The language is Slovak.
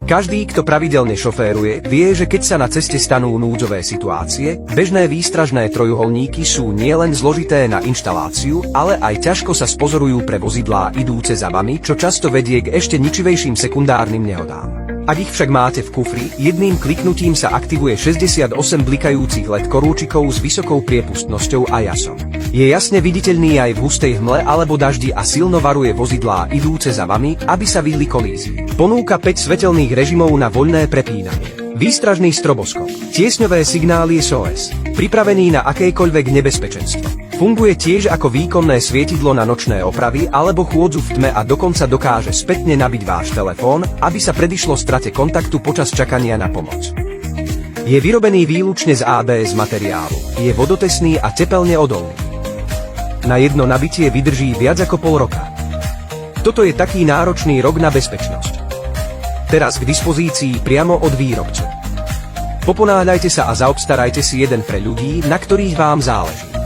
Každý, kto pravidelne šoféruje, vie, že keď sa na ceste stanú núdzové situácie, bežné výstražné trojuholníky sú nielen zložité na inštaláciu, ale aj ťažko sa spozorujú pre vozidlá idúce za vami, čo často vedie k ešte ničivejším sekundárnym nehodám. Ak ich však máte v kufri, jedným kliknutím sa aktivuje 68 blikajúcich LED korúčikov s vysokou priepustnosťou a jasom. Je jasne viditeľný aj v hustej hmle alebo daždi a silno varuje vozidlá idúce za vami, aby sa vyhli kolízii. Ponúka 5 svetelných režimov na voľné prepínanie. Výstražný stroboskop, tiesňové signály SOS, pripravený na akékoľvek nebezpečenstvo. Funguje tiež ako výkonné svietidlo na nočné opravy alebo chôdzu v tme a dokonca dokáže spätne nabiť váš telefón, aby sa predišlo strate kontaktu počas čakania na pomoc. Je vyrobený výlučne z ABS materiálu, je vodotesný a tepelne odolný. Na jedno nabitie vydrží viac ako pol roka. Toto je taký náročný rok na bezpečnosť. Teraz k dispozícii priamo od výrobcu. Poponáhľajte sa a zaobstarajte si jeden pre ľudí, na ktorých vám záleží.